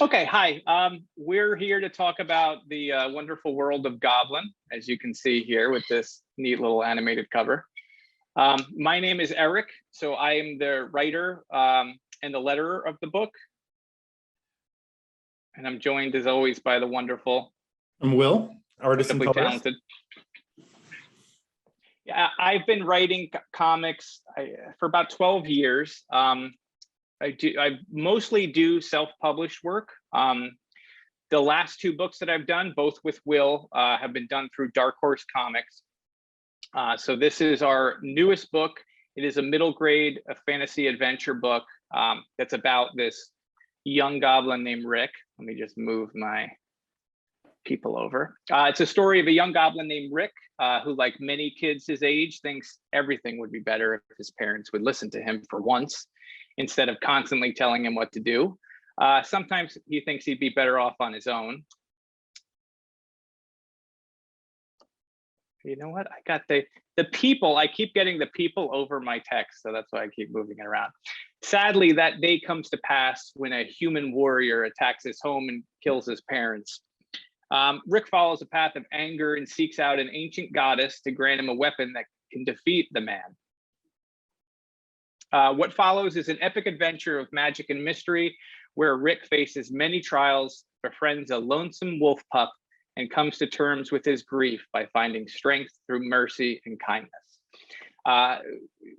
Okay, hi. We're here to talk about the wonderful world of Goblin, as you can see here with this neat little animated cover. My name is Eric, so I am the writer and the letterer of the book. And I'm joined, as always, by the wonderful. I'm Will, artist and colorist. Talented. Yeah, I've been writing comics for about 12 years. I mostly do self-published work. The last two books that I've done, both with Will, have been done through Dark Horse Comics. So this is our newest book. It is a middle grade fantasy adventure book that's about this young goblin named Rick. Let me just move my people over. It's a story of a young goblin named Rick, who, like many kids his age, thinks everything would be better if his parents would listen to him for once, instead of constantly telling him what to do. Sometimes he thinks he'd be better off on his own. You know what? I got the people. I keep getting the people over my text, so that's why I keep moving it around. Sadly, that day comes to pass when a human warrior attacks his home and kills his parents. Rick follows a path of anger and seeks out an ancient goddess to grant him a weapon that can defeat the man. What follows is an epic adventure of magic and mystery where Rick faces many trials, befriends a lonesome wolf pup, and comes to terms with his grief by finding strength through mercy and kindness.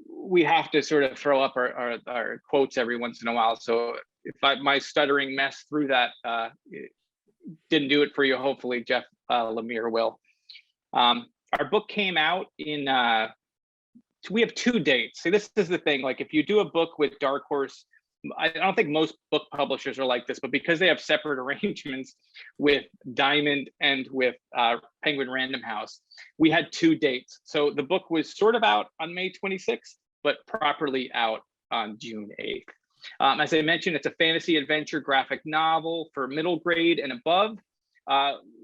We have to sort of throw up our quotes every once in a while. So if my stuttering mess through that didn't do it for you, hopefully Jeff Lemire will. Our book came out in we have 2 dates. See, this is the thing. Like, if you do a book with Dark Horse, I don't think most book publishers are like this, but because they have separate arrangements with Diamond and with Penguin Random House, we had 2 dates. So the book was sort of out on May 26th, but properly out on June 8th. As I mentioned, it's a fantasy adventure graphic novel for middle grade and above.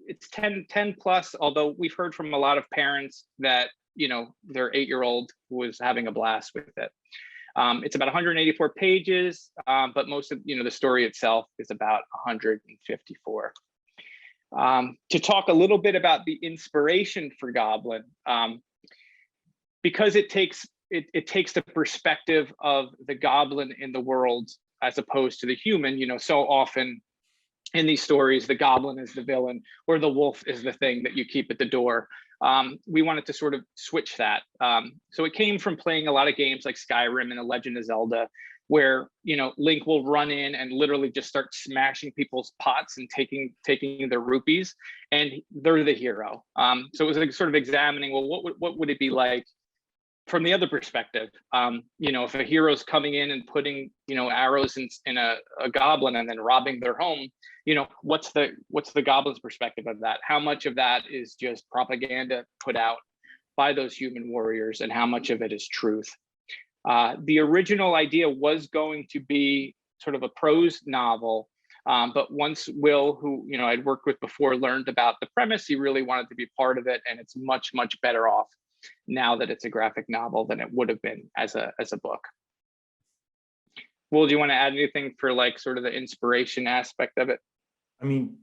It's 10 plus, although we've heard from a lot of parents that, you know, their 8-year-old was having a blast with it. It's about 184 pages, but most of, the story itself is about 154. To talk a little bit about the inspiration for Goblin, because it takes the perspective of the goblin in the world as opposed to the human. So often in these stories, the goblin is the villain or the wolf is the thing that you keep at the door. We wanted to sort of switch that. So it came from playing a lot of games like Skyrim and The Legend of Zelda, where, Link will run in and literally just start smashing people's pots and taking their rupees, and they're the hero. So it was like sort of examining, well, what would it be like from the other perspective? If a hero's coming in and putting, arrows in a goblin and then robbing their home, what's the goblin's perspective of that? How much of that is just propaganda put out by those human warriors, and how much of it is truth? The original idea was going to be sort of a prose novel, but once Will, who I'd worked with before, learned about the premise, he really wanted to be part of it, and it's much better off now that it's a graphic novel than it would have been as a book. Will, do you want to add anything for like sort of the inspiration aspect of it? I mean,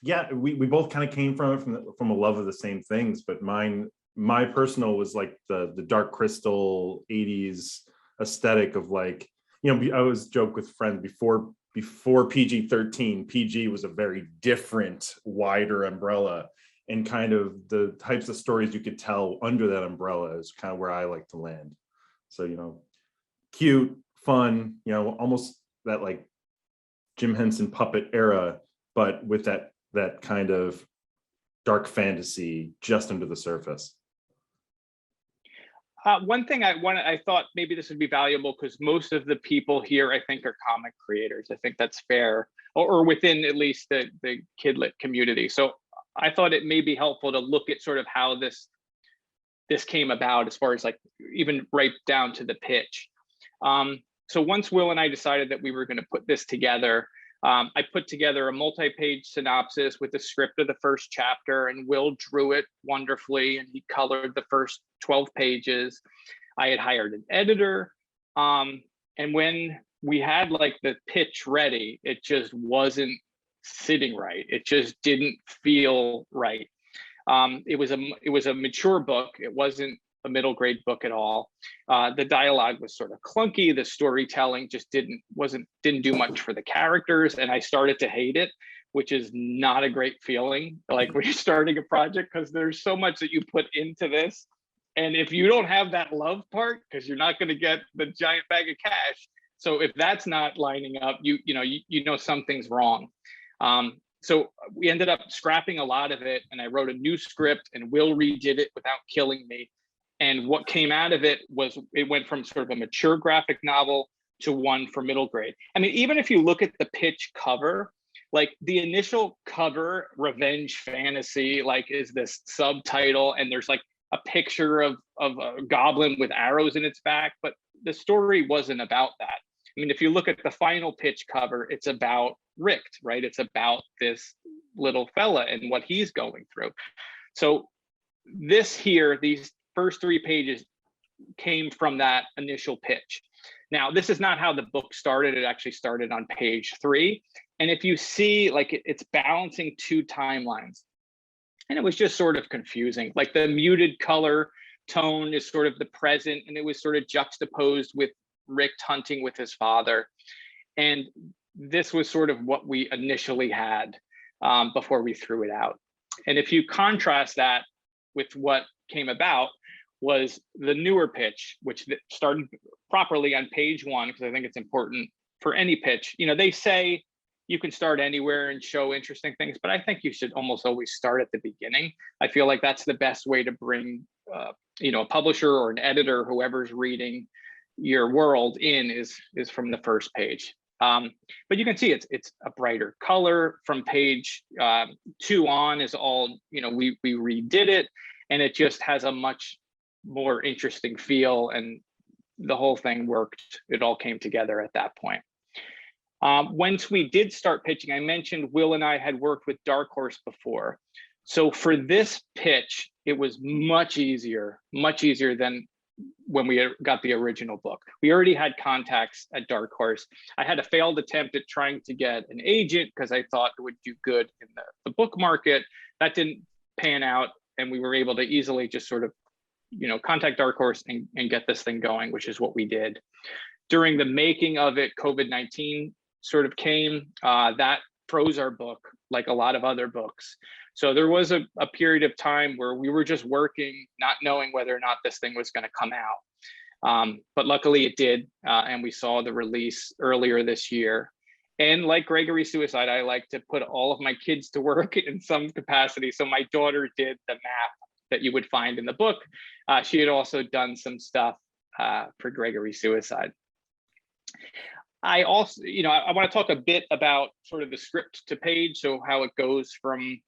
yeah, we both kind of came from it from a love of the same things, but my personal was like the Dark Crystal 80s aesthetic of, like, I always joke with friends before PG-13, PG was a very different, wider umbrella, and kind of the types of stories you could tell under that umbrella is kind of where I like to land. So, cute, fun, almost that like Jim Henson puppet era, but with that kind of dark fantasy just under the surface. One thing I thought maybe this would be valuable, because most of the people here, I think, are comic creators. I think that's fair, or within at least the kidlit community. So I thought it may be helpful to look at sort of how this came about, as far as like even right down to the pitch. So once Will and I decided that we were going to put this together, I put together a multi-page synopsis with the script of the first chapter, and Will drew it wonderfully, and he colored the first 12 pages. I had hired an editor, and when we had like the pitch ready. It just wasn't sitting right. It just didn't feel right. It was a mature book. It wasn't a middle grade book at all. The dialogue was sort of clunky. The storytelling just didn't do much for the characters, and I started to hate it, which is not a great feeling. Like when you're starting a project, because there's so much that you put into this, and if you don't have that love part, because you're not going to get the giant bag of cash. So if that's not lining up, you know something's wrong. So we ended up scrapping a lot of it, and I wrote a new script, and Will redid it without killing me. And what came out of it was, it went from sort of a mature graphic novel to one for middle grade. I mean, even if you look at the pitch cover, like the initial cover, Revenge Fantasy, like is this subtitle, and there's like a picture of a goblin with arrows in its back, but the story wasn't about that. I mean, if you look at the final pitch cover, it's about Rick, right? It's about this little fella and what he's going through. So this here, these first 3 pages came from that initial pitch. Now, this is not how the book started. It actually started on page 3. And if you see, like, it's balancing 2 timelines. And it was just sort of confusing. Like the muted color tone is sort of the present, and it was sort of juxtaposed with Rick hunting with his father. And this was sort of what we initially had before we threw it out. And if you contrast that with what came about, was the newer pitch, which started properly on page 1, because I think it's important for any pitch. You know, they say you can start anywhere and show interesting things, but I think you should almost always start at the beginning. I feel like that's the best way to bring, a publisher or an editor, whoever's reading your world in, is from the first page. But you can see it's a brighter color. From page 2 on is all, we redid it, and it just has a much more interesting feel, and the whole thing worked. It all came together at that point. Once we did start pitching, I mentioned Will and I had worked with Dark Horse before. So for this pitch, it was much easier than when we got the original book. We already had contacts at Dark Horse. I had a failed attempt at trying to get an agent because I thought it would do good in the book market. That didn't pan out, and we were able to easily just sort of, contact Dark Horse and get this thing going, which is what we did. During the making of it, COVID-19 sort of came. That froze our book, like a lot of other books. So there was a period of time where we were just working, not knowing whether or not this thing was going to come out. But luckily it did, and we saw the release earlier this year. And like Gregory Suicide, I like to put all of my kids to work in some capacity. So my daughter did the map that you would find in the book. She had also done some stuff for Gregory Suicide. I also, I want to talk a bit about sort of the script to page, so how it goes from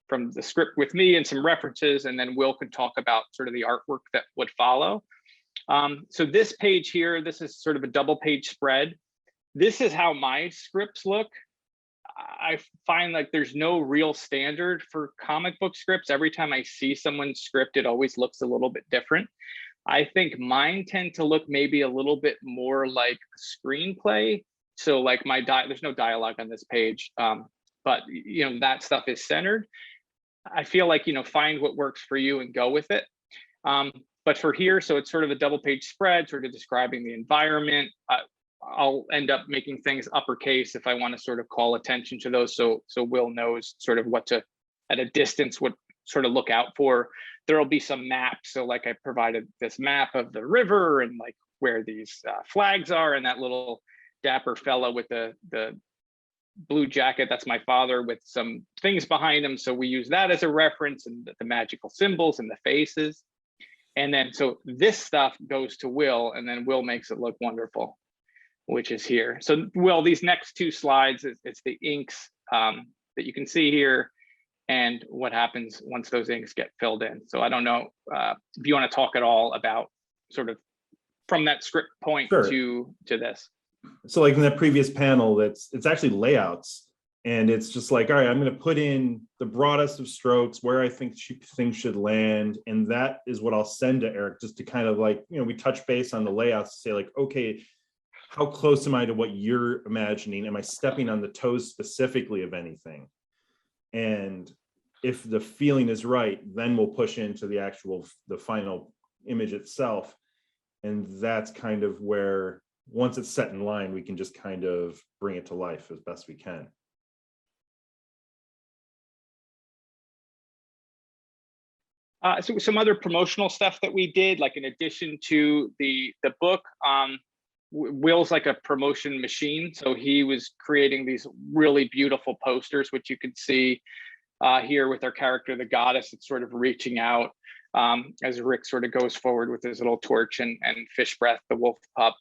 the script with me and some references, and then Will could talk about sort of the artwork that would follow. So this page here, this is sort of a double page spread. This is how my scripts look. I find like there's no real standard for comic book scripts. Every time I see someone's script, it always looks a little bit different. I think mine tend to look maybe a little bit more like a screenplay. So like there's no dialogue on this page, but that stuff is centered. I feel like, find what works for you and go with it. But for here, so it's sort of a double page spread, sort of describing the environment. I'll end up making things uppercase if I want to sort of call attention to those. So Will knows sort of what to, at a distance, what sort of look out for. There'll be some maps. So like I provided this map of the river and like where these flags are, and that little dapper fellow with the blue jacket, that's my father, with some things behind him. So we use that as a reference, and the magical symbols and the faces. And then so this stuff goes to Will, and then Will makes it look wonderful, which is here. So Will, these next 2 slides, it's the inks that you can see here, and what happens once those inks get filled in. So I don't know if you want to talk at all about sort of from that script point Sure. to this. So like in that previous panel, it's actually layouts, and it's just like, all right, I'm going to put in the broadest of strokes where I think things should land, and that is what I'll send to Eric, just to kind of like, we touch base on the layouts to say like, okay, how close am I to what you're imagining? Am I stepping on the toes specifically of anything? And if the feeling is right, then we'll push into the final image itself. And that's kind of where, once it's set in line, we can just kind of bring it to life as best we can. So some other promotional stuff that we did, like in addition to the book, Will's like a promotion machine. So he was creating these really beautiful posters, which you can see here with our character, the goddess. It's sort of reaching out as Rick sort of goes forward with his little torch and Fish Breath, the wolf pup.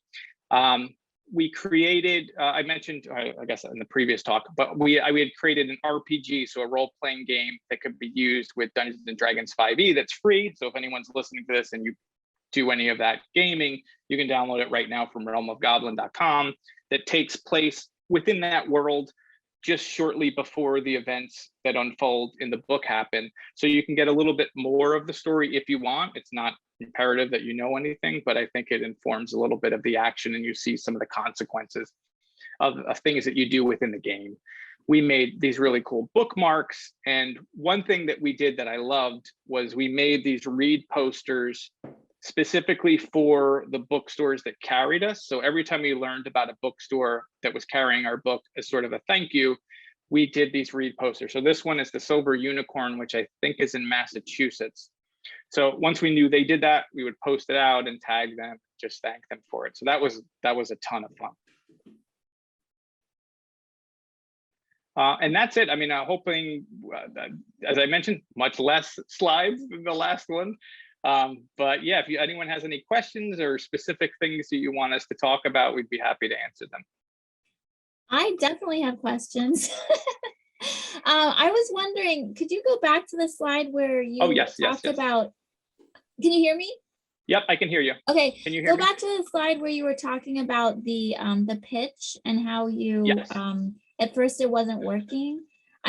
We created, I mentioned, I guess in the previous talk, but we had created an RPG, so a role-playing game that could be used with Dungeons and Dragons 5e that's free. So if anyone's listening to this and you do any of that gaming, you can download it right now from realmofgoblin.com. That takes place within that world just shortly before the events that unfold in the book happen. So you can get a little bit more of the story if you want. It's not imperative that you know anything, but I think it informs a little bit of the action and you see some of the consequences of things that you do within the game. We made these really cool bookmarks. And one thing that we did that I loved was we made these read posters specifically for the bookstores that carried us. So every time we learned about a bookstore that was carrying our book as sort of a thank you, we did these read posters. So this one is the Silver Unicorn, which I think is in Massachusetts. So once we knew they did that, we would post it out and tag them, just thank them for it. So that was a ton of fun. And that's it. I mean, hoping, as I mentioned, much less slides than the last one. But yeah, if anyone has any questions or specific things that you want us to talk about, we'd be happy to answer them. I definitely have questions. I was wondering, could you go back to the slide where you talked about, can you hear me? Yep, I can hear you. Okay, can you hear me? Back to the slide where you were talking about the pitch and how you, at first it wasn't working.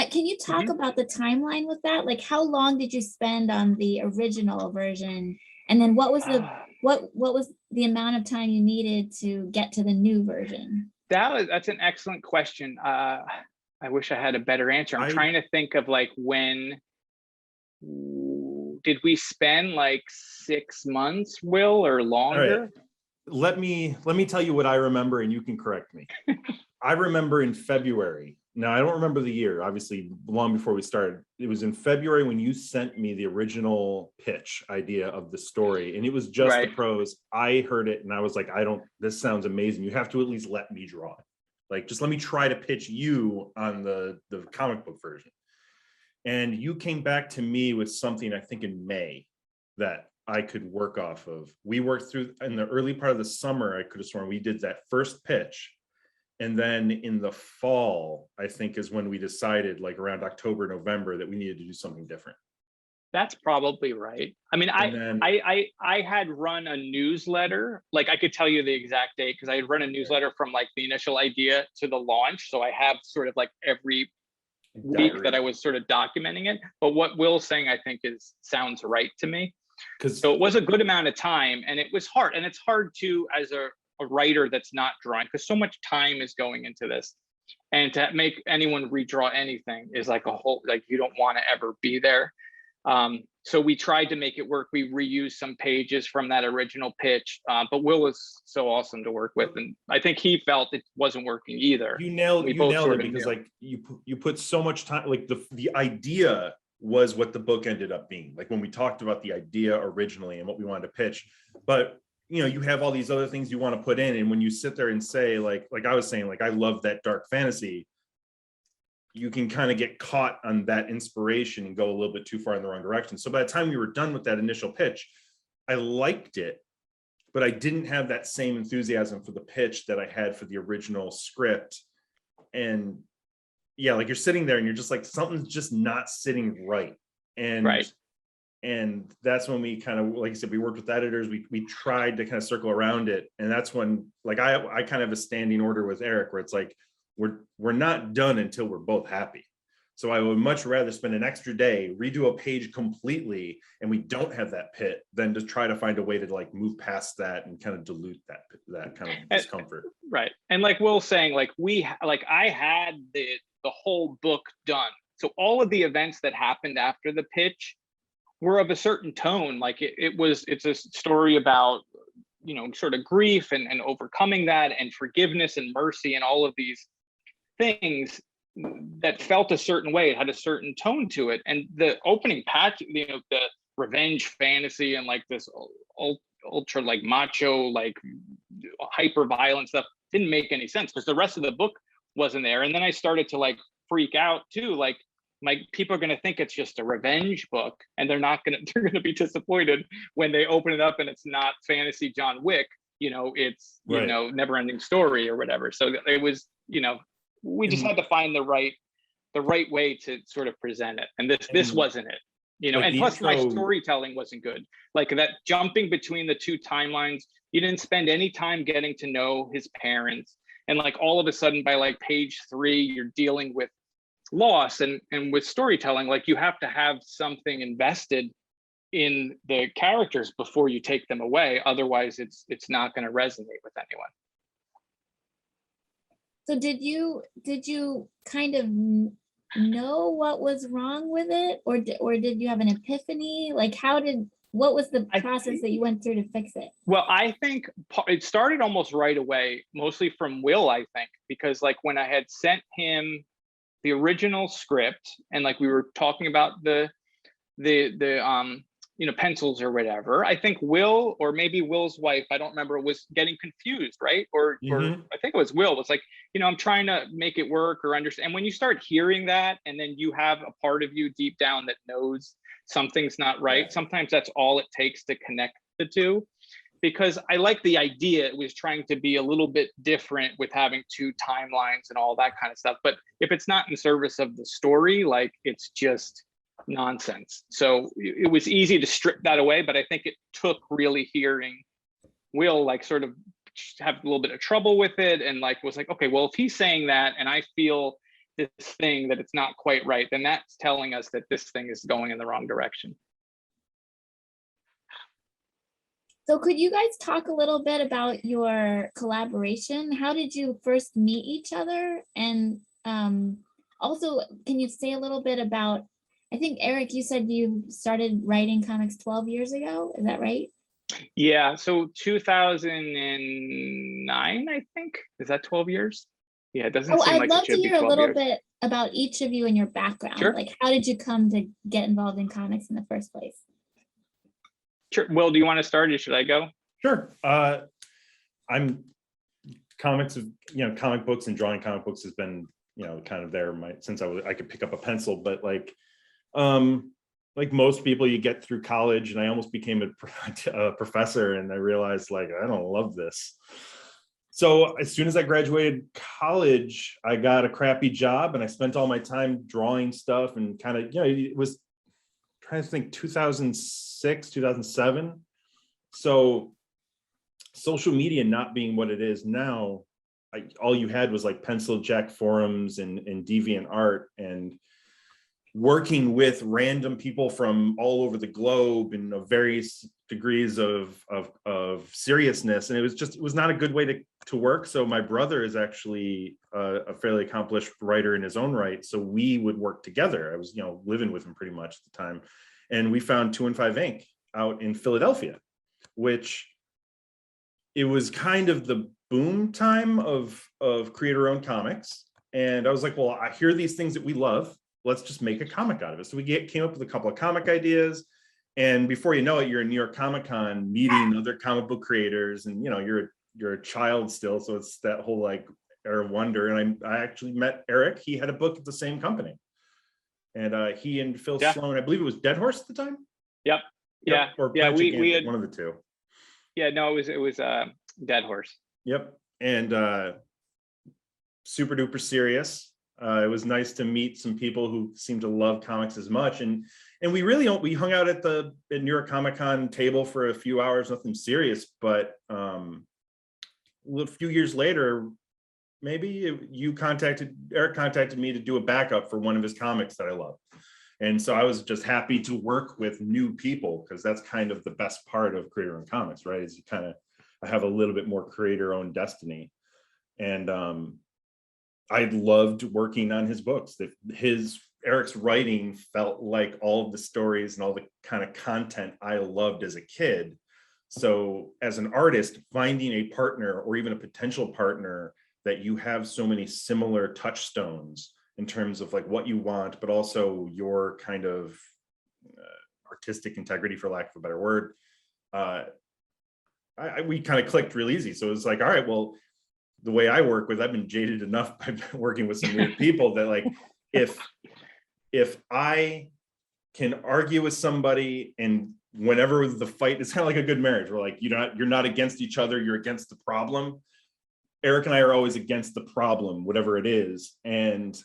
Can you talk about the timeline with that? Like, how long did you spend on the original version? And then what was the amount of time you needed to get to the new version? That's an excellent question. I wish I had a better answer. I'm trying to think of like, when did we spend like 6 months, Will, or longer? Let me tell you what I remember and you can correct me. I remember in February. Now, I don't remember the year, obviously, long before we started. It was in February when you sent me the original pitch idea of the story, and it was just the prose. I heard it, and I was like, this sounds amazing. You have to at least let me draw it. Like, just let me try to pitch you on the comic book version. And you came back to me with something, I think, in May that I could work off of. We worked through, in the early part of the summer, I could have sworn we did that first pitch. And then in the fall, I think is when we decided, like around October, November, that we needed to do something different. That's probably right. I mean, I had run a newsletter. Like, I could tell you the exact date because I had run a newsletter from like the initial idea to the launch. So I have sort of like every week that I was sort of documenting it. But what Will's saying, I think, sounds right to me. So it was a good amount of time, and it was hard. And it's hard to, as a writer that's not drawing, because so much time is going into this, and to make anyone redraw anything is like a whole, like, you don't want to ever be there. So we tried to make it work. We reused some pages from that original pitch, but Will was so awesome to work with, and I think he felt it wasn't working either. You nailed it because like you put so much time. Like the idea was what the book ended up being. Like when we talked about the idea originally and what we wanted to pitch, but you have all these other things you want to put in. And when you sit there and say, like I was saying, like, I love that dark fantasy, you can kind of get caught on that inspiration and go a little bit too far in the wrong direction. So by the time we were done with that initial pitch, I liked it, but I didn't have that same enthusiasm for the pitch that I had for the original script. And yeah, like you're sitting there and you're just like, something's just not sitting right. And that's when we kind of, like I said, we worked with editors. We tried to kind of circle around it. And that's when, like, I kind of have a standing order with Eric where it's like, we're not done until we're both happy. So I would much rather spend an extra day, redo a page completely, and we don't have that pit, than to try to find a way to like move past that and kind of dilute that kind of discomfort. Right. And like Will's saying, like I had the whole book done. So all of the events that happened after the pitch were of a certain tone. Like it's a story about, you know, sort of grief and overcoming that, and forgiveness and mercy and all of these things that felt a certain way. It had a certain tone to it. And the opening patch, you know, the revenge fantasy and like this ultra like macho, like hyper violent stuff didn't make any sense because the rest of the book wasn't there. And then I started to like freak out too. Like people are going to think it's just a revenge book, and they're going to be disappointed when they open it up and it's not fantasy John Wick, you know, it's, you Right. know, never ending story or whatever. So it was, you know, we just had to find the right way to sort of present it. And this wasn't it, you know, like and plus my intro... storytelling wasn't good. Like that jumping between the two timelines, you didn't spend any time getting to know his parents. And like all of a sudden by like page 3, you're dealing with loss, and with storytelling, like you have to have something invested in the characters before you take them away. Otherwise it's not going to resonate with anyone. So did you kind of know what was wrong with it, or did you have an epiphany? Like what was the process that you went through to fix it? Well, I think it started almost right away, mostly from Will, I think, because like when I had sent him the original script and like we were talking about the you know, pencils or whatever, I think Will, or maybe Will's wife, I don't remember, was getting confused, right? Or I think it was Will, was like, you know, I'm trying to make it work or understand. And when you start hearing that, and then you have a part of you deep down that knows something's not right, sometimes that's all it takes to connect the two. Because I like the idea, it was trying to be a little bit different with having two timelines and all that kind of stuff. But if it's not in service of the story, like it's just nonsense. So it was easy to strip that away, but I think it took really hearing Will like sort of have a little bit of trouble with it, and like was like, okay, well, if he's saying that and I feel this thing that it's not quite right, then that's telling us that this thing is going in the wrong direction. So could you guys talk a little bit about your collaboration? How did you first meet each other? And also, can you say a little bit about, I think, Eric, you said you started writing comics 12 years ago. Is that right? Yeah, so 2009, I think. Is that 12 years? Yeah, it doesn't seem like it should be 12 years. I'd love to hear a little bit about each of you and your background. Sure. Like, how did you come to get involved in comics in the first place? Sure. Will, do you want to start or should I go? Sure. I'm comics, comic books and drawing comic books has been, kind of there since I could pick up a pencil, but like most people, you get through college, and I almost became a professor, and I realized like, I don't love this. So as soon as I graduated college, I got a crappy job, and I spent all my time drawing stuff and kind of, it was trying to think 2006, 2007. So social media not being what it is now, all you had was like Pencil Jack forums and DeviantArt, and working with random people from all over the globe and of various degrees of seriousness. And it was not a good way to work. So my brother is actually a fairly accomplished writer in his own right. So we would work together. I was, living with him pretty much at the time. And we found 2 and 5 Inc. out in Philadelphia, which it was kind of the boom time of creator-owned comics. And I was like, well, I hear these things that we love. Let's just make a comic out of it. So we came up with a couple of comic ideas. And before you know it, you're in New York Comic Con meeting other comic book creators. And, you're a child still. So it's that whole like era of wonder. And I actually met Eric. He had a book at the same company. And he and Phil Sloan, I believe it was Dead Horse at the time. Yep. Yeah. Or yeah. We had one of the two. Yeah. No, it was Dead Horse. Yep. And super duper serious. It was nice to meet some people who seem to love comics as much. And we hung out at New York Comic Con table for a few hours, nothing serious. But a few years later, maybe Eric contacted me to do a backup for one of his comics that I love. And so I was just happy to work with new people, because that's kind of the best part of creator-owned comics, right? Is you kind of have a little bit more creator-owned destiny. And I loved working on his books. That Eric's writing felt like all of the stories and all the kind of content I loved as a kid. So as an artist, finding a partner or even a potential partner that you have so many similar touchstones in terms of like what you want, but also your kind of artistic integrity, for lack of a better word, we kind of clicked real easy. So it was like, all right, well, the way I work with, I've been jaded enough by working with some weird people that like, if I can argue with somebody, and whenever the fight, it's kind of like a good marriage where like, you're not against each other, you're against the problem. Eric and I are always against the problem, whatever it is. And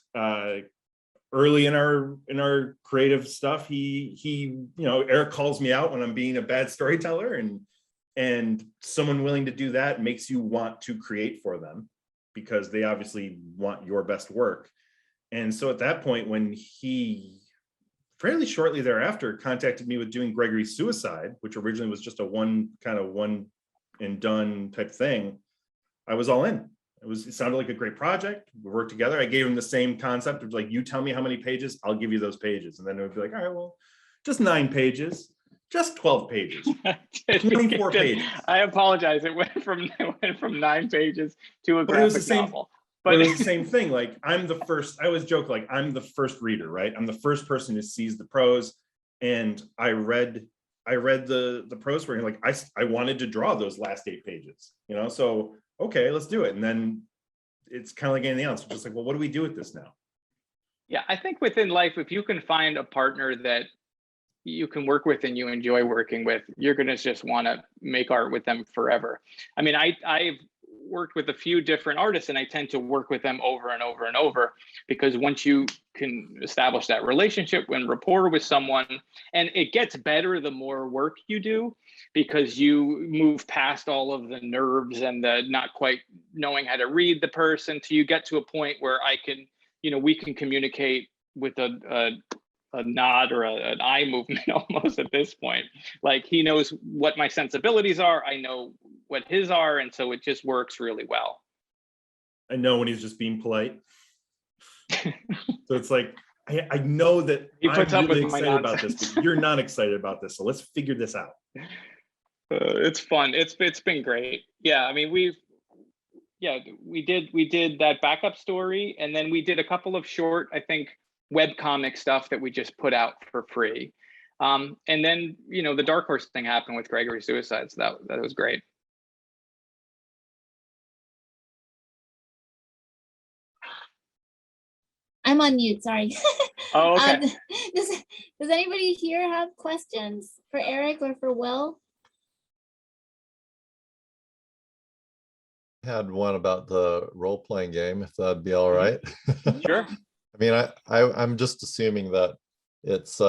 early in our creative stuff, he Eric calls me out when I'm being a bad storyteller, and someone willing to do that makes you want to create for them, because they obviously want your best work. And so at that point, when he fairly shortly thereafter contacted me with doing Gregory's Suicide, which originally was just a one and done type thing, I was all in. It sounded like a great project. We worked together. I gave him the same concept of like, you tell me how many pages, I'll give you those pages. And then it would be like, all right, well, just 9 pages, just 12 pages, 24 pages. I apologize. It went from 9 pages to a graphic novel. But it was the same thing. Like, I always joke, like, I'm the first reader, right? I'm the first person who sees the prose. And I read the prose where like, I wanted to draw those last 8 pages, so okay, let's do it. And then it's kind of like anything else. It's just like, well, what do we do with this now? Yeah, I think within life, if you can find a partner that you can work with and you enjoy working with, you're going to just want to make art with them forever. I mean, I've worked with a few different artists, and I tend to work with them over and over and over, because once you can establish that relationship and rapport with someone, and it gets better the more work you do, because you move past all of the nerves and the not quite knowing how to read the person, till you get to a point where we can communicate with a nod or an eye movement almost at this point. Like, he knows what my sensibilities are, I know what his are, and so it just works really well. I know when he's just being polite. So it's like, I know that I'm really excited about this, but you're not excited about this, so let's figure this out. It's fun. It's been great. Yeah, I mean, we did that backup story, and then we did a couple of short, I think, webcomic stuff that we just put out for free. And then, the Dark Horse thing happened with Gregory's Suicide, so that was great. I'm on mute, sorry. Oh, okay. Does anybody here have questions for Eric or for Will? I had one about the role-playing game, if that'd be all right. Sure. I mean, I'm just assuming that it's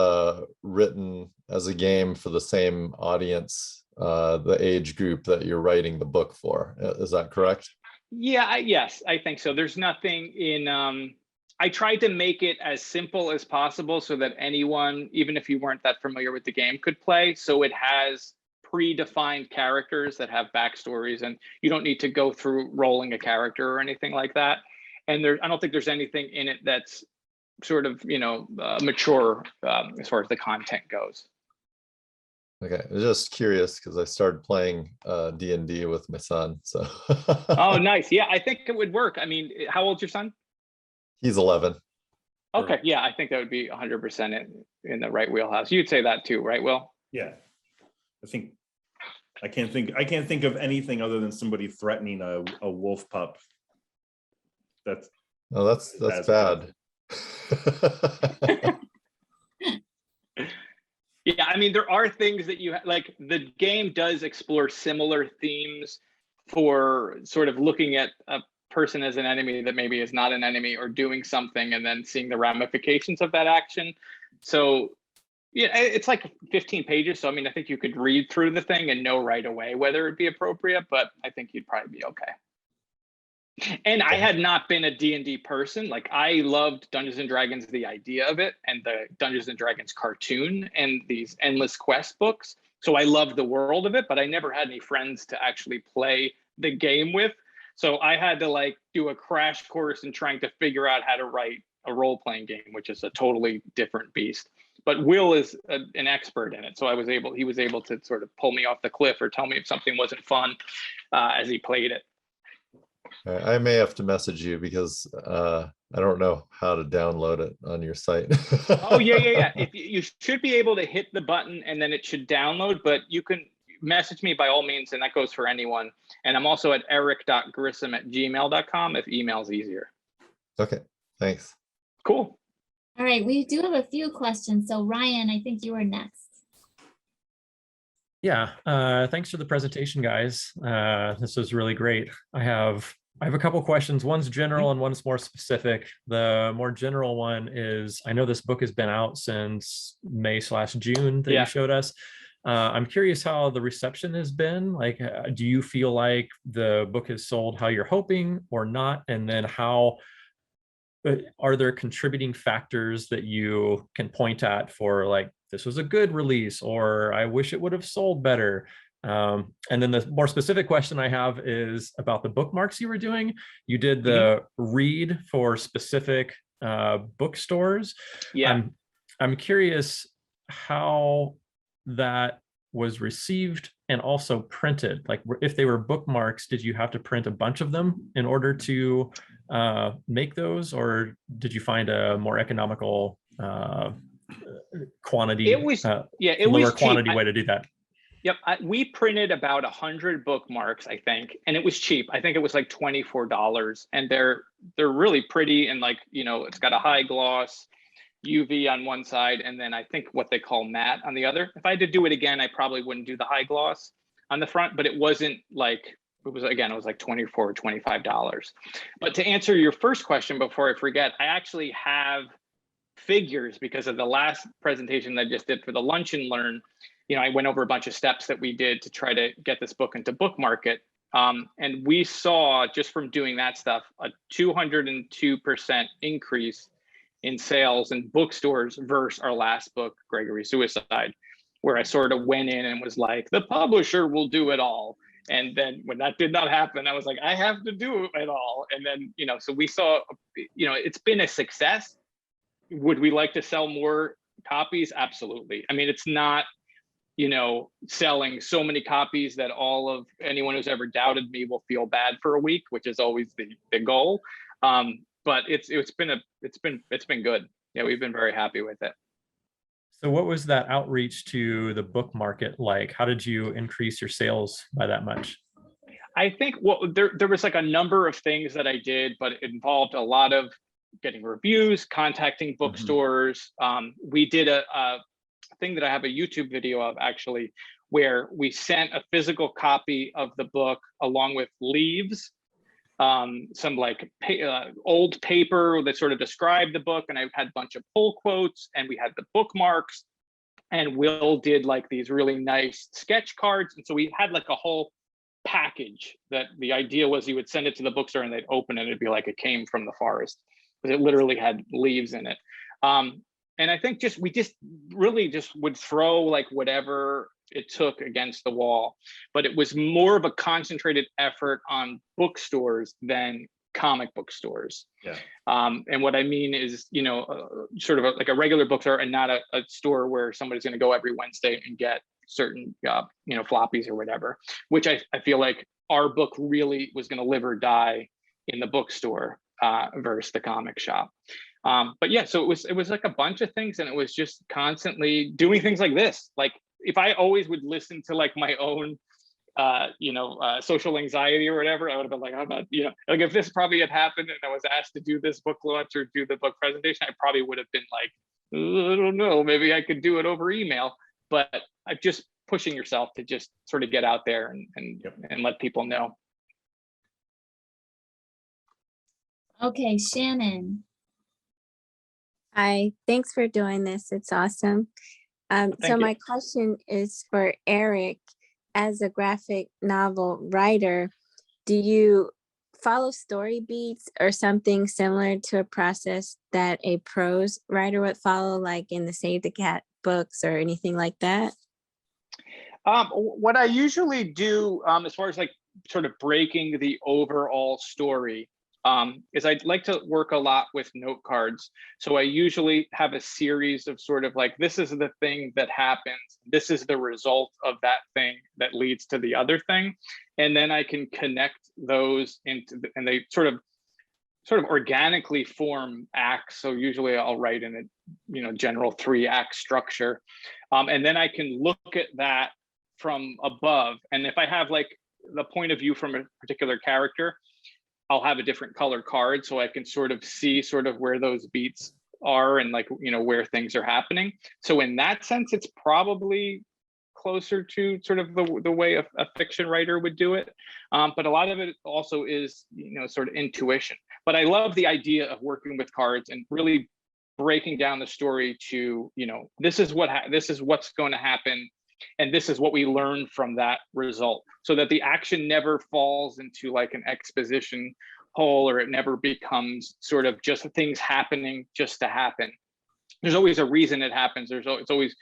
written as a game for the same audience, the age group that you're writing the book for. Is that correct? Yeah, yes, I think so. There's nothing in, I tried to make it as simple as possible so that anyone, even if you weren't that familiar with the game, could play. So it has predefined characters that have backstories, and you don't need to go through rolling a character or anything like that. And I don't think there's anything in it that's sort of, mature as far as the content goes. Okay, I was just curious because I started playing D&D with my son. So. Oh, nice. Yeah, I think it would work. I mean, how old's your son? He's 11. Okay, yeah, I think that would be 100% in the right wheelhouse. You'd say that too, right, Will? Yeah, I can't think of anything other than somebody threatening a wolf pup. That's bad. Yeah, I mean, there are things that like, the game does explore similar themes for sort of looking at a person as an enemy that maybe is not an enemy, or doing something and then seeing the ramifications of that action. So yeah, it's like 15 pages. So I mean, I think you could read through the thing and know right away whether it'd be appropriate, but I think you'd probably be okay. And I had not been a D&D person. Like, I loved Dungeons and Dragons, the idea of it, and the Dungeons and Dragons cartoon and these endless quest books. So I loved the world of it, but I never had any friends to actually play the game with. So I had to like do a crash course in trying to figure out how to write a role-playing game, which is a totally different beast. But Will is an expert in it. So he was able to sort of pull me off the cliff or tell me if something wasn't fun as he played it. I may have to message you because I don't know how to download it on your site. Oh, yeah. If you should be able to hit the button and then it should download, but you can message me by all means, and that goes for anyone. And I'm also at eric.grissom@gmail.com if email's easier. Okay, thanks. Cool. All right, we do have a few questions. So Ryan, I think you are next. Yeah, thanks for the presentation, guys. This was really great. I have a couple questions. One's general and one's more specific. The more general one is, I know this book has been out since May/June that you showed us. I'm curious how the reception has been. Like, do you feel like the book has sold how you're hoping or not? And then are there contributing factors that you can point at for like, this was a good release, or I wish it would have sold better? And then the more specific question I have is about the bookmarks you were doing. You did the read for specific bookstores. Yeah. I'm curious how that was received and also printed. Like, if they were bookmarks, did you have to print a bunch of them in order to make those, or did you find a more economical quantity? It was lower quantity way to do that. Yep, we printed about 100 bookmarks, I think, and it was cheap. I think it was like $24, and they're really pretty, and like, you know, it's got a high gloss UV on one side, and then I think what they call matte on the other. If I had to do it again, I probably wouldn't do the high gloss on the front, but it wasn't like, it was like $24 or $25. But to answer your first question before I forget, I actually have figures because of the last presentation that I just did for the Lunch and Learn. You know, I went over a bunch of steps that we did to try to get this book into book market. And we saw, just from doing that stuff, a 202% increase in sales in bookstores versus our last book, Gregory Suicide, where I sort of went in and was like, the publisher will do it all. And then when that did not happen, I was like, I have to do it all. And then, you know, so we saw, you know, it's been a success. Would we like to sell more copies? Absolutely. I mean, it's not, you know, selling so many copies that all of anyone who's ever doubted me will feel bad for a week, which is always the goal. But it's been good. Yeah, we've been very happy with it. So what was that outreach to the book market like? How did you increase your sales by that much? I think, well, there was like a number of things that I did, but it involved a lot of getting reviews, contacting bookstores. We did a thing that I have a YouTube video of, actually, where we sent a physical copy of the book along with leaves, some like old paper that sort of described the book, and I had a bunch of pull quotes, and we had the bookmarks, and Will did like these really nice sketch cards, and so we had like a whole package that the idea was you would send it to the bookstore and they'd open it and it'd be like it came from the forest, because it literally had leaves in it. And I think we really would throw like whatever it took against the wall, but it was more of a concentrated effort on bookstores than comic book stores. Yeah. And what I mean is, you know, sort of like a regular bookstore, and not a store where somebody's going to go every Wednesday and get certain, you know, floppies or whatever, which I feel like our book really was going to live or die in the bookstore versus the comic shop. But yeah, so it was like a bunch of things, and it was just constantly doing things like this. Like, if I always would listen to like my own, you know, social anxiety or whatever, I would have been like, I'm not, you know, like if this probably had happened and I was asked to do this book launch or do the book presentation, I probably would have been like, I don't know, maybe I could do it over email. But just pushing yourself to just sort of get out there and let people know. Okay, Shannon. Hi, thanks for doing this. It's awesome. So my question is for Eric. As a graphic novel writer, do you follow story beats or something similar to a process that a prose writer would follow, like in the Save the Cat books or anything like that? What I usually do, as far as like sort of breaking the overall story, is I'd like to work a lot with note cards. So I usually have a series of sort of like, this is the thing that happens, this is the result of that thing that leads to the other thing. And then I can connect those into, and they sort of organically form acts. So usually I'll write in a, general 3-act structure. And then I can look at that from above. And if I have like the point of view from a particular character, I'll have a different color card so I can sort of see sort of where those beats are and like, where things are happening. So in that sense, it's probably closer to sort of the way a fiction writer would do it. But a lot of it also is, sort of intuition. But I love the idea of working with cards and really breaking down the story to, this is what's going to happen. And this is what we learn from that result, so that the action never falls into like an exposition hole, or it never becomes sort of just things happening just to happen. There's always a reason it happens. It's always,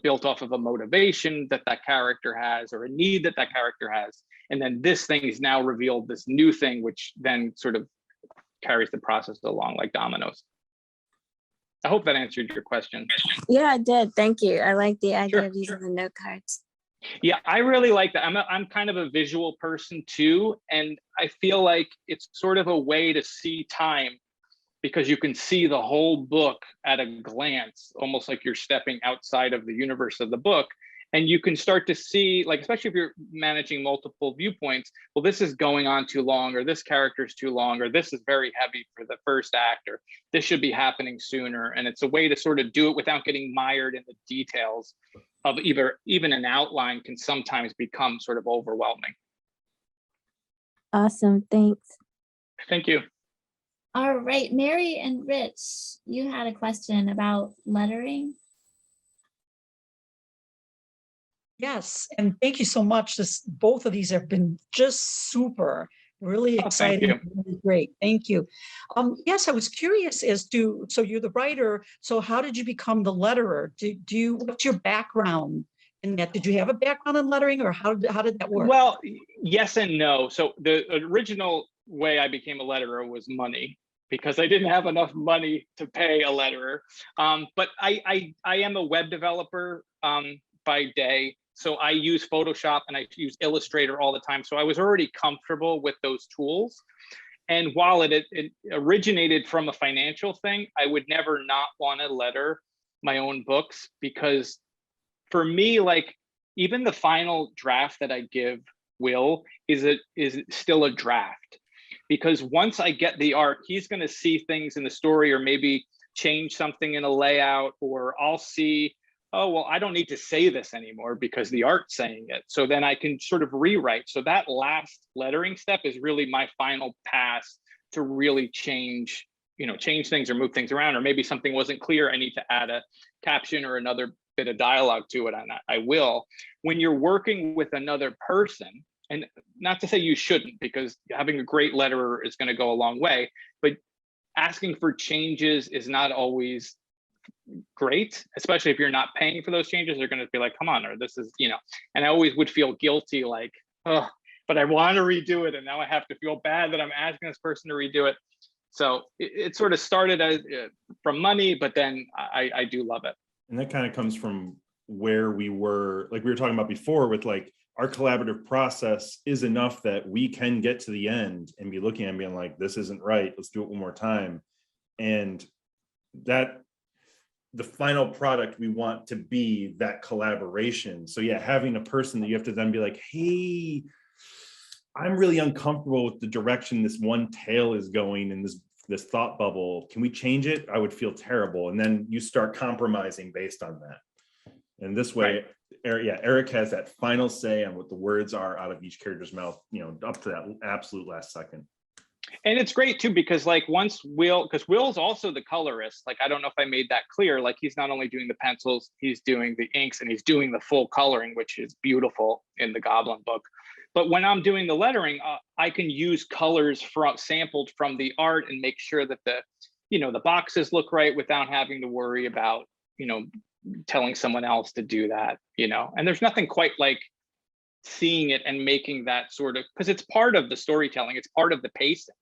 built off of a motivation that character has, or a need that character has. And then this thing is now revealed, this new thing, which then sort of carries the process along like dominoes. I hope that answered your question. Yeah, it did. Thank you. I like the idea Sure, of using the note cards. Yeah, I really like that. I'm kind of a visual person too, and I feel like it's sort of a way to see time, because you can see the whole book at a glance, almost like you're stepping outside of the universe of the book. And you can start to see, like, especially if you're managing multiple viewpoints, well, this is going on too long, or this character is too long, or this is very heavy for the first act, or this should be happening sooner. And it's a way to sort of do it without getting mired in the details of even an outline can sometimes become sort of overwhelming. Awesome. Thanks. Thank you. All right, Mary and Rich, you had a question about lettering. Yes, and thank you so much. Both of these have been just super, really exciting, really great. Thank you. Yes, I was curious as to, so you're the writer, so how did you become the letterer? What's your background in that? Did you have a background in lettering, or how did that work? Well, yes and no. So the original way I became a letterer was money, because I didn't have enough money to pay a letterer. But I am a web developer by day. So I use Photoshop and I use Illustrator all the time. So I was already comfortable with those tools. And while it originated from a financial thing, I would never not want to letter my own books, because for me, like, even the final draft that I give Will is still a draft. Because once I get the art, he's going to see things in the story, or maybe change something in a layout, or I'll see, oh, well, I don't need to say this anymore because the art's saying it. So then I can sort of rewrite. So that last lettering step is really my final pass to really change things or move things around, or maybe something wasn't clear, I need to add a caption or another bit of dialogue to it, and I will. When you're working with another person, and not to say you shouldn't, because having a great letterer is going to go a long way, but asking for changes is not always great, especially if you're not paying for those changes. They're going to be like, come on, or this is, and I always would feel guilty, like, oh, but I want to redo it, and now I have to feel bad that I'm asking this person to redo it. So it sort of started as from money, but then I do love it. And that kind of comes from where we were, like we were talking about before, with like our collaborative process is enough that we can get to the end and be looking and being like, this isn't right, let's do it one more time. And that the final product, we want to be that collaboration. So yeah, having a person that you have to then be like, hey, I'm really uncomfortable with the direction this one tale is going in this thought bubble. Can we change it? I would feel terrible. And then you start compromising based on that. And this way, right. Eric has that final say on what the words are out of each character's mouth, up to that absolute last second. And it's great too, because like once because Will's also the colorist. Like, I don't know if I made that clear. Like, he's not only doing the pencils, he's doing the inks, and he's doing the full coloring, which is beautiful in the Goblin book. But when I'm doing the lettering, I can use colors sampled from the art and make sure that the boxes look right without having to worry about, telling someone else to do that, and there's nothing quite like seeing it and making that sort of, because it's part of the storytelling, it's part of the pacing,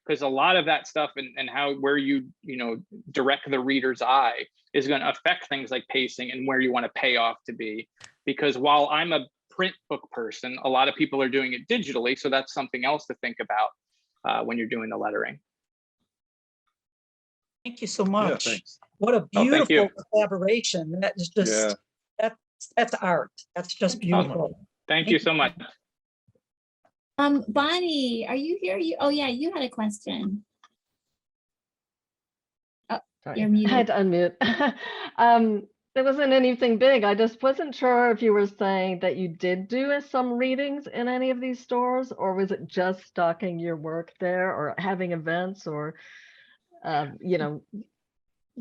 because a lot of that stuff and where you direct the reader's eye is going to affect things like pacing and where you want to pay off to be. Because while I'm a print book person, a lot of people are doing it digitally, so that's something else to think about when you're doing the lettering. Thank you so much. thanks. What a Oh, thank you. beautiful collaboration. That is just, that's art. That's just beautiful. Thank you so much. Bonnie, are you here? Oh yeah, you had a question. Oh, you're I muted. had to unmute. There wasn't anything big. I just wasn't sure if you were saying that you did do some readings in any of these stores, or was it just stocking your work there, or having events, or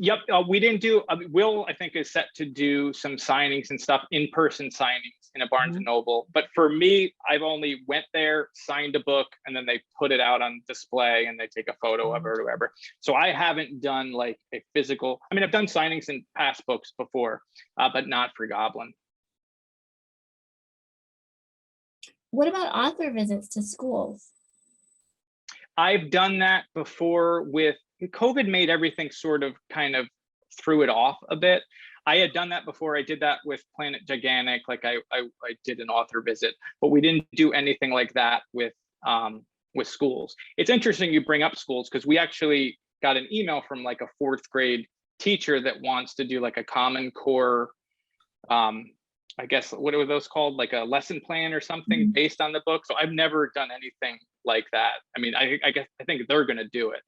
Yep, we didn't do. Will, I think, is set to do some signings and stuff, in-person signings in a Barnes and Noble. But for me, I've only went there, signed a book, and then they put it out on display and they take a photo of it or whatever. So I haven't done like a physical. I mean, I've done signings in past books before, but not for Goblin. What about author visits to schools? I've done that before with COVID. Made everything sort of kind of threw it off a bit. I had done that before. I did that with Planet Gigantic. Like I did an author visit, but we didn't do anything like that with schools. It's interesting you bring up schools, because we actually got an email from like a 4th grade teacher that wants to do like a Common Core, I guess, what were those called? Like a lesson plan or something based on the book. So I've never done anything like that. I mean, I think they're going to do it.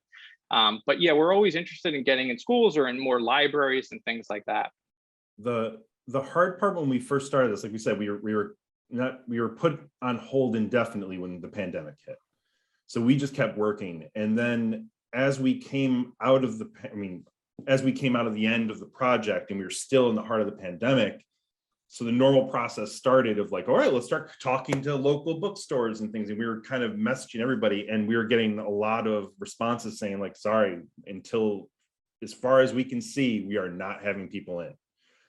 But yeah, we're always interested in getting in schools or in more libraries and things like that. The hard part when we first started this, like we said, we were put on hold indefinitely when the pandemic hit. So we just kept working. And then as we came out of the end of the project and we were still in the heart of the pandemic, so the normal process started of like, all right, let's start talking to local bookstores and things. And we were kind of messaging everybody, and we were getting a lot of responses saying like, sorry, until as far as we can see, we are not having people in.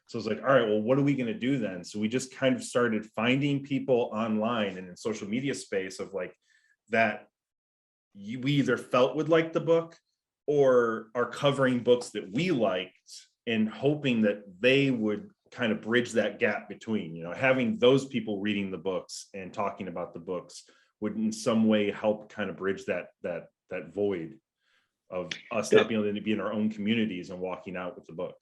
So it's like, all right, well, what are we going to do then? So we just kind of started finding people online and in social media space of like that we either felt would like the book or are covering books that we liked, and hoping that they would kind of bridge that gap between, having those people reading the books and talking about the books would in some way help kind of bridge that void of us not being able to be in our own communities and walking out with the book.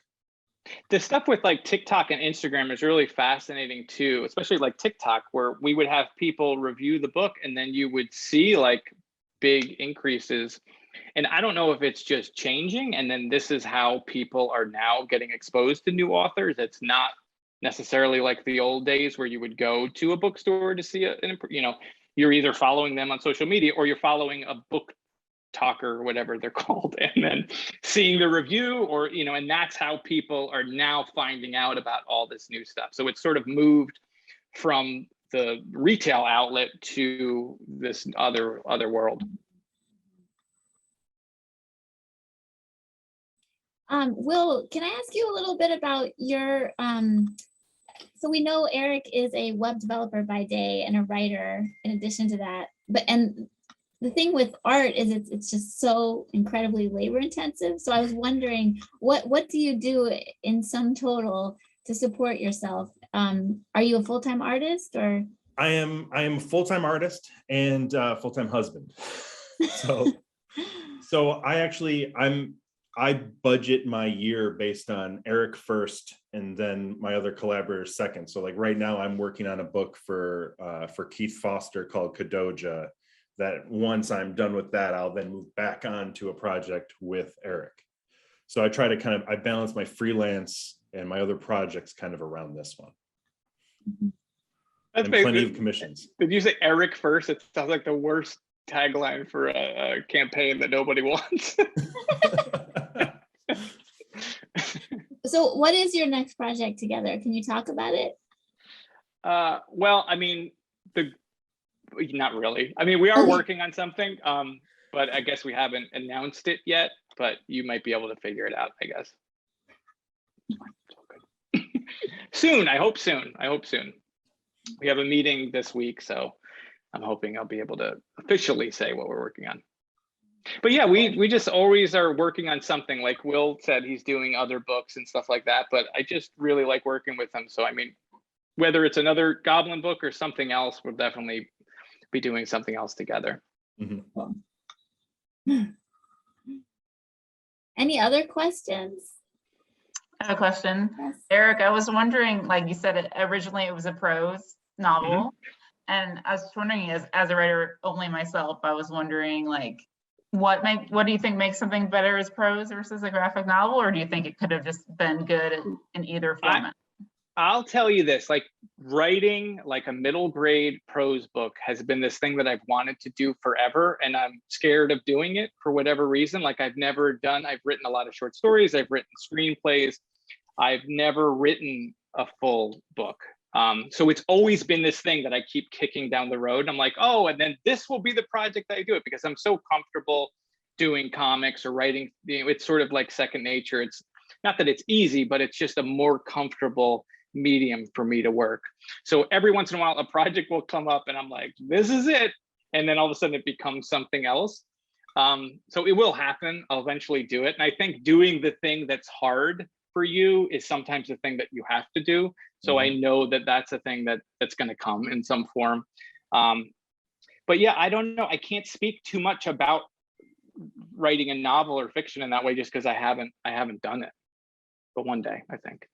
The stuff with like TikTok and Instagram is really fascinating too, especially like TikTok, where we would have people review the book and then you would see like big increases. And I don't know if it's just changing, and then this is how people are now getting exposed to new authors. It's not necessarily like the old days where you would go to a bookstore to see it. You're either following them on social media or you're following a book talker or whatever they're called, and then seeing the review, or and that's how people are now finding out about all this new stuff. So it's sort of moved from the retail outlet to this other world. Will, can I ask you a little bit about your, so we know Eric is a web developer by day and a writer in addition to that, and the thing with art is it's just so incredibly labor intensive. So I was wondering, what do you do in sum total to support yourself? Are you a full-time artist, or? I am a full-time artist and full-time husband. So I budget my year based on Eric first and then my other collaborators second. So like right now I'm working on a book for Keith Foster called Kadoja, that once I'm done with that, I'll then move back on to a project with Eric. So I try to I balance my freelance and my other projects kind of around this one. That's and plenty of commissions. Did you say Eric first? It sounds like the worst tagline for a campaign that nobody wants. So what is your next project together? Can you talk about it? Well, I mean, Not really. I mean, we are working on something, but I guess we haven't announced it yet, but you might be able to figure it out, I guess. Soon, I hope soon. We have a meeting this week, so I'm hoping I'll be able to officially say what we're working on. But yeah, we just always are working on something. Like Will said, he's doing other books and stuff like that, but I just really like working with him. So I mean, whether it's another Goblin book or something else, we'll definitely be doing something else together. Any other questions? I have a question. Yes. Eric, I was wondering, like you said, originally it was a prose novel. And I was wondering, as a writer only myself, I was wondering, like, what do you think makes something better as prose versus a graphic novel? Or do you think it could have just been good in either format? I'll tell you this, like writing like a middle grade prose book has been this thing that I've wanted to do forever. And I'm scared of doing it for whatever reason. Like I've written a lot of short stories. I've written screenplays. I've never written a full book. So it's always been this thing that I keep kicking down the road. I'm like, oh, and then this will be the project that I do it, because I'm so comfortable doing comics or writing. You know, it's sort of like second nature. It's not that it's easy, but it's just a more comfortable medium for me to work. So every once in a while, a project will come up and I'm like, this is it. And then all of a sudden it becomes something else. So it will happen. I'll eventually do it. And I think doing the thing that's hard for you is sometimes the thing that you have to do. So I know that that's a thing that's going to come in some form. But yeah, I don't know. I can't speak too much about writing a novel or fiction in that way, just because I haven't done it. But one day, I think.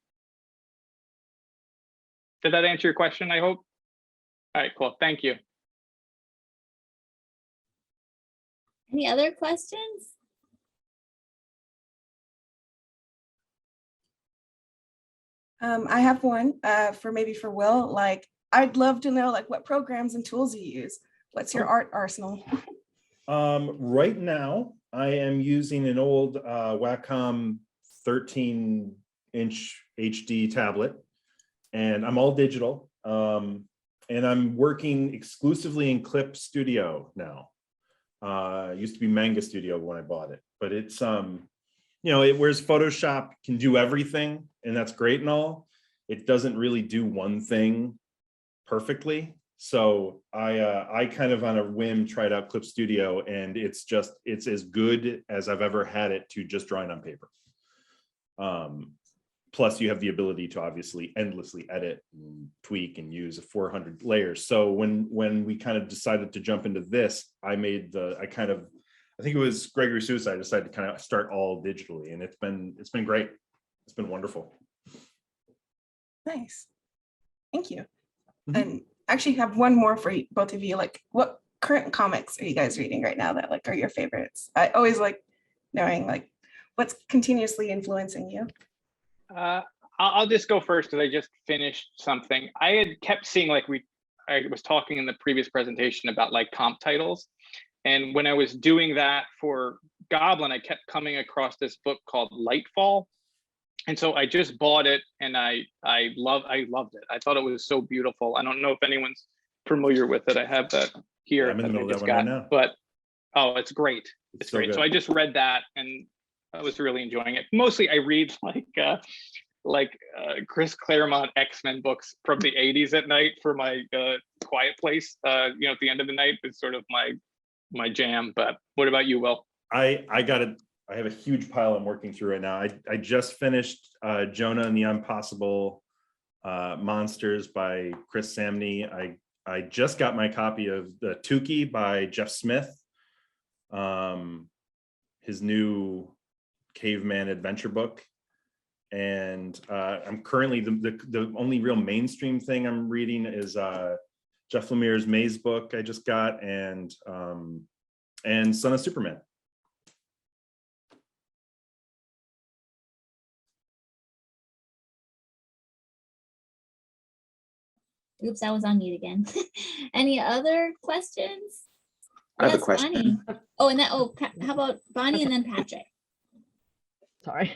Did that answer your question, I hope? All right, cool. Thank you. Any other questions? I have one for Will. Like, I'd love to know like what programs and tools you use. What's your art arsenal? Right now, I am using an old Wacom 13-inch HD tablet, and I'm all digital. And I'm working exclusively in Clip Studio now. It used to be Manga Studio when I bought it, but it's you know, whereas Photoshop can do everything, and that's great and all, it doesn't really do one thing perfectly. So I kind of on a whim tried out Clip Studio, and it's as good as I've ever had it to just drawing on paper. Plus you have the ability to obviously endlessly edit and tweak and use 400 layers. So when we kind of decided to jump into this, I think it was Gregory Suicide, I decided to kind of start all digitally, and it's been great. It's been wonderful. Nice. Thank you. And actually have one more for both of you. Like, what current comics are you guys reading right now that like are your favorites? I always like knowing like what's continuously influencing you. I'll just go first because I just finished something. I had kept seeing, like I was talking in the previous presentation about like comp titles. And when I was doing that for Goblin, I kept coming across this book called Lightfall. And so I just bought it, and I loved it. I thought it was so beautiful. I don't know if anyone's familiar with it. I have that here. I'm in the middle of that one right now. But oh, it's great. It's so great. good. So I just read that, and I was really enjoying it. Mostly I read like Chris Claremont X-Men books from the 80s at night for my quiet place. You know, at the end of the night is sort of my jam. But what about you, Will? I have a huge pile I'm working through right now. I just finished Jonah and the Impossible Monsters by Chris Samney. I just got my copy of the Tukey by Jeff Smith, his new caveman adventure book. And I'm currently the only real mainstream thing I'm reading is Jeff Lemire's Maze book I just got, and Son of Superman. Oops, I was on mute again. Any other questions? I have a question. Bonnie. Oh, and how about Bonnie and then Patrick? Sorry,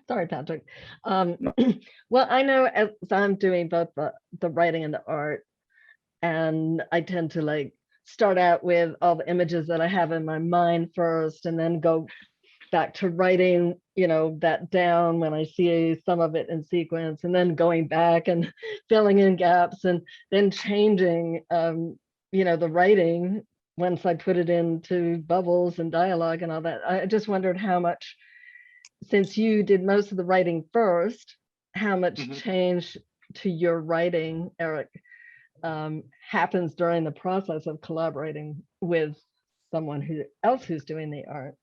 Patrick. Well, I know as I'm doing both the writing and the art, and I tend to like start out with all the images that I have in my mind first, and then go back to writing, that down when I see some of it in sequence, and then going back and filling in gaps, and then changing, the writing once I put it into bubbles and dialogue and all that. I just wondered how much, since you did most of the writing first, how much change to your writing, Eric, happens during the process of collaborating with someone else who's doing the art.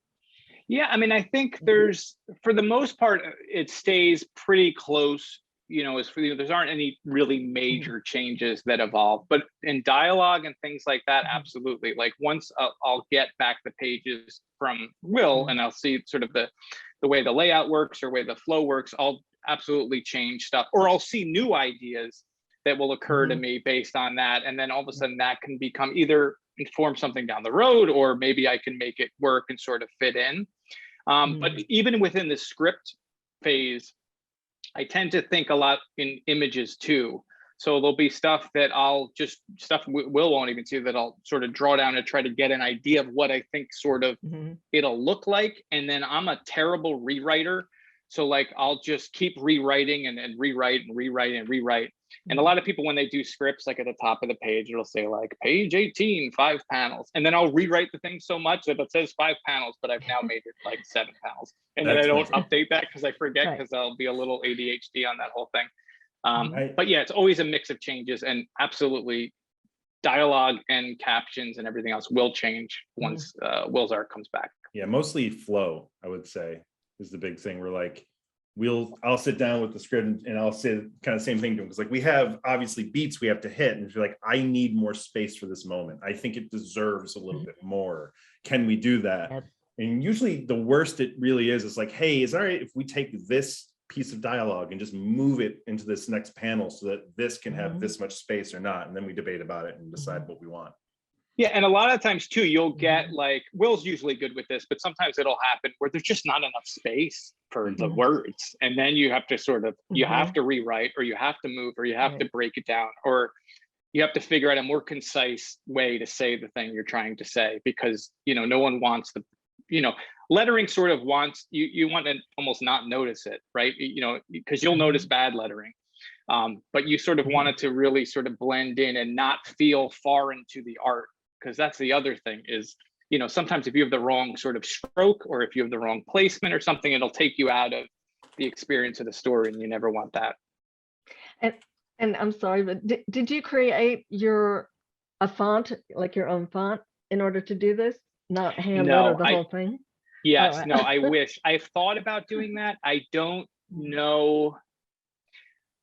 Yeah, I mean, I think there's, for the most part, it stays pretty close. There aren't any really major changes that evolve, but in dialogue and things like that, absolutely. Like once I'll get back the pages from Will and I'll see sort of the way the layout works or way the flow works, I'll absolutely change stuff, or I'll see new ideas that will occur to me based on that. And then all of a sudden that can become either inform something down the road, or maybe I can make it work and sort of fit in. But even within the script phase, I tend to think a lot in images too. So there'll be stuff that Will won't even see, that I'll sort of draw down to try to get an idea of what I think sort of it'll look like. And then I'm a terrible rewriter. So like, I'll just keep rewriting and rewrite and rewrite and rewrite. And a lot of people, when they do scripts, like at the top of the page, it'll say like page 18, 5 panels. And then I'll rewrite the thing so much that it says 5 panels, but I've now made it like 7 panels. And then I don't update that because I forget, because I'll be a little ADHD on that whole thing. But yeah, it's always a mix of changes, and absolutely dialogue and captions and everything else will change once Will's art comes back. Yeah, mostly flow, I would say, is the big thing. We're like, I'll sit down with the script and I'll say kind of the same thing to him, because like we have obviously beats we have to hit, and you're like, I need more space for this moment. I think it deserves a little bit more. Can we do that? Yep. And usually the worst it really is like, hey, is it all right if we take this piece of dialogue and just move it into this next panel so that this can have this much space or not? And then we debate about it and decide what we want. Yeah, and a lot of times too, you'll get like, Will's usually good with this, but sometimes it'll happen where there's just not enough space for the words. And then you have to sort of, you have to rewrite, or you have to move, or you have to break it down, or you have to figure out a more concise way to say the thing you're trying to say, because, no one wants lettering sort of wants, you want to almost not notice it, right? Because you'll notice bad lettering. But you sort of want it to really sort of blend in and not feel foreign to the art. Because that's the other thing is, sometimes if you have the wrong sort of stroke, or if you have the wrong placement or something, it'll take you out of the experience of the story, and you never want that. And I'm sorry, but did you create a font, like your own font, in order to do this? Not hand letter the whole thing? Yes, no, I wish. I've thought about doing that. I don't know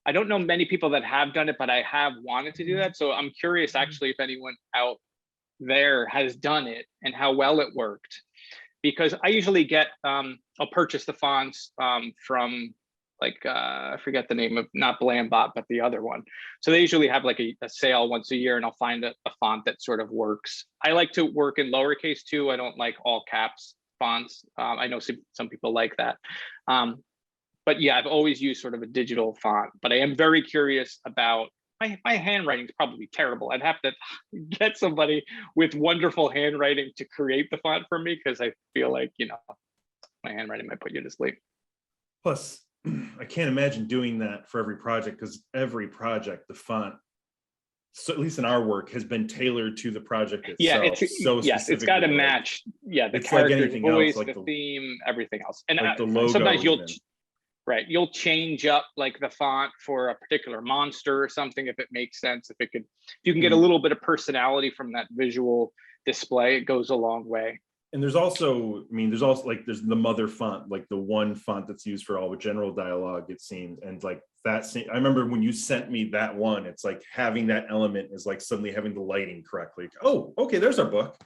many people that have done it, but I have wanted to do that. So I'm curious actually if anyone out there has done it and how well it worked, because I usually get I'll purchase the fonts from like I forget the name of, not Blambot, but the other one. So they usually have like a sale once a year, and I'll find a font that sort of works. I like to work in lowercase too. I don't like all caps fonts. I know some people like that. But yeah, I've always used sort of a digital font, but I am very curious about my handwriting is probably terrible. I'd have to get somebody with wonderful handwriting to create the font for me, because I feel like, my handwriting might put you to sleep. Plus, I can't imagine doing that for every project, because every project, the font, so at least in our work, has been tailored to the project itself. Yeah, it's got to match. Yeah, the character's voice, like the theme, everything else. And like the logo, sometimes you'll change up like the font for a particular monster or something, if it makes sense. If you can get a little bit of personality from that visual display, it goes a long way. And there's also like, there's the mother font, like the one font that's used for all the general dialogue, it seems. And like I remember when you sent me that one, it's like having that element is like suddenly having the lighting correctly. Oh, okay, there's our book.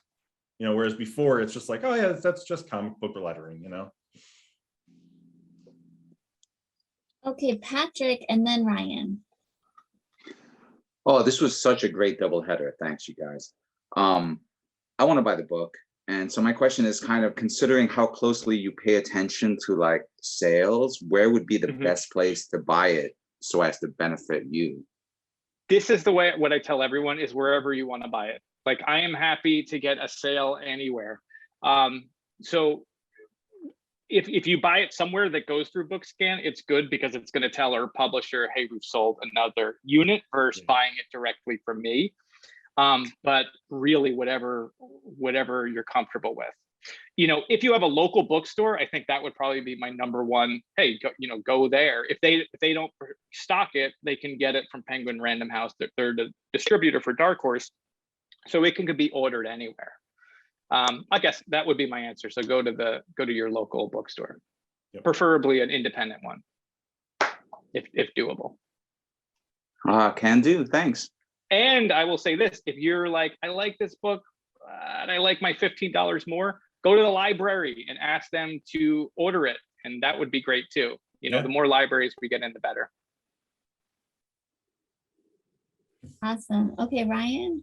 Whereas before it's just like, oh yeah, that's just comic book lettering, Okay, Patrick, and then Ryan. Oh, this was such a great doubleheader. Thanks, you guys. I want to buy the book. And so my question is kind of considering how closely you pay attention to like sales, where would be the best place to buy it so as to benefit you? This is what I tell everyone is wherever you want to buy it. Like I am happy to get a sale anywhere. So if you buy it somewhere that goes through BookScan, it's good because it's going to tell our publisher, hey, we've sold another unit versus buying it directly from me. But really, whatever you're comfortable with. You know, if you have a local bookstore, I think that would probably be my number one. Hey, go there. If they don't stock it, they can get it from Penguin Random House. They're the distributor for Dark Horse, so it can be ordered anywhere. I guess that would be my answer. So go to your local bookstore, preferably an independent one, if doable. Can do. Thanks. And I will say this: if you're like, I like this book, and I like my $15 more, go to the library and ask them to order it, and that would be great too. You know, the more libraries we get in, the better. Awesome. Okay, Ryan.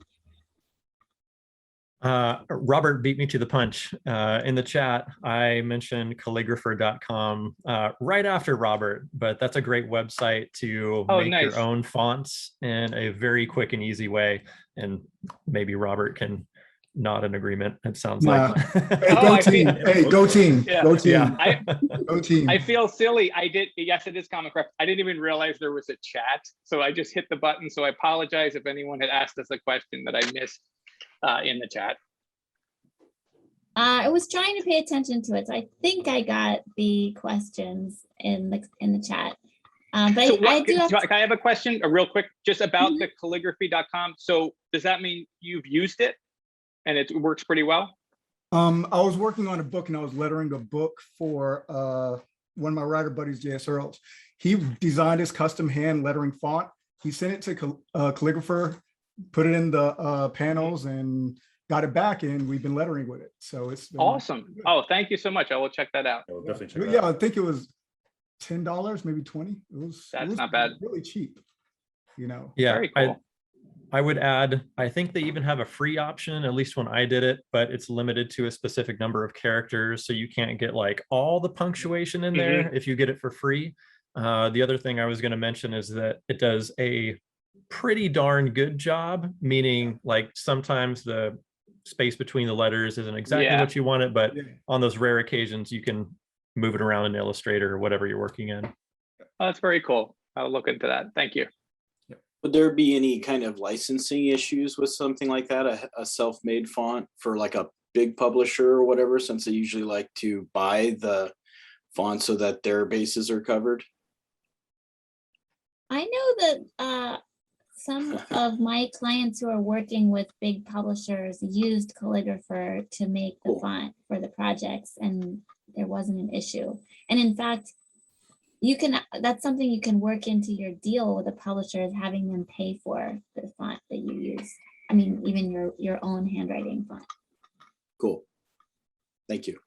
Robert beat me to the punch. In the chat, I mentioned calligrapher.com right after Robert, but that's a great website to make your own fonts in a very quick and easy way. And maybe Robert can nod in agreement. It sounds like. Hey, go team. Hey, go team. Yeah. Go team. Yeah. Go team. I feel silly. Yes, it is Comic Craft. I didn't even realize there was a chat. So I just hit the button. So I apologize if anyone had asked us a question that I missed in the chat. I was trying to pay attention to it, so I think I got the questions in the chat. But So I have a question, a real quick, just about the calligraphy.com. So does that mean you've used it and it works pretty well? I was working on a book and I was lettering a book for one of my writer buddies, J.S. Earls. He designed his custom hand lettering font. He sent it to Calligrapher, put it in the panels, and got it back, and we've been lettering with it. So it's been awesome. good. Oh, thank you so much. I will check that out. I will definitely check that Yeah, out. I think it was $10, maybe 20. That's not bad. Really cheap, you know. Yeah, very cool. I would add, I think they even have a free option, at least when I did it, but it's limited to a specific number of characters. So you can't get like all the punctuation in there if you get it for free. The other thing I was going to mention is that it does a pretty darn good job, meaning like sometimes the space between the letters isn't exactly what you want it, but on those rare occasions you can move it around in Illustrator or whatever you're working in. Oh, that's very cool. I'll look into that. Thank you. Would there be any kind of licensing issues with something like that, a self-made font for like a big publisher or whatever, since they usually like to buy the font so that their bases are covered? I know that some of my clients who are working with big publishers used Calligrapher to make the font for the projects, and there wasn't an issue. And in fact, that's something you can work into your deal with the publishers, having them pay for the font that you use. I mean, even your own handwriting font. Cool. Thank you.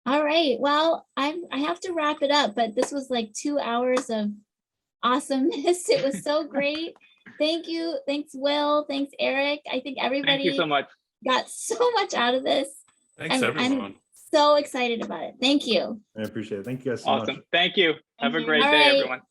All right. Well, I have to wrap it up, but this was like 2 hours of awesomeness. It was so great. Thank you. Thanks, Will. Thanks, Eric. I think everybody Thank you so much. got so much out of this. Thanks, everyone. I'm so excited about it. Thank you. I appreciate it. Thank you guys so much. Awesome. Thank you. Have a great All day, right. everyone.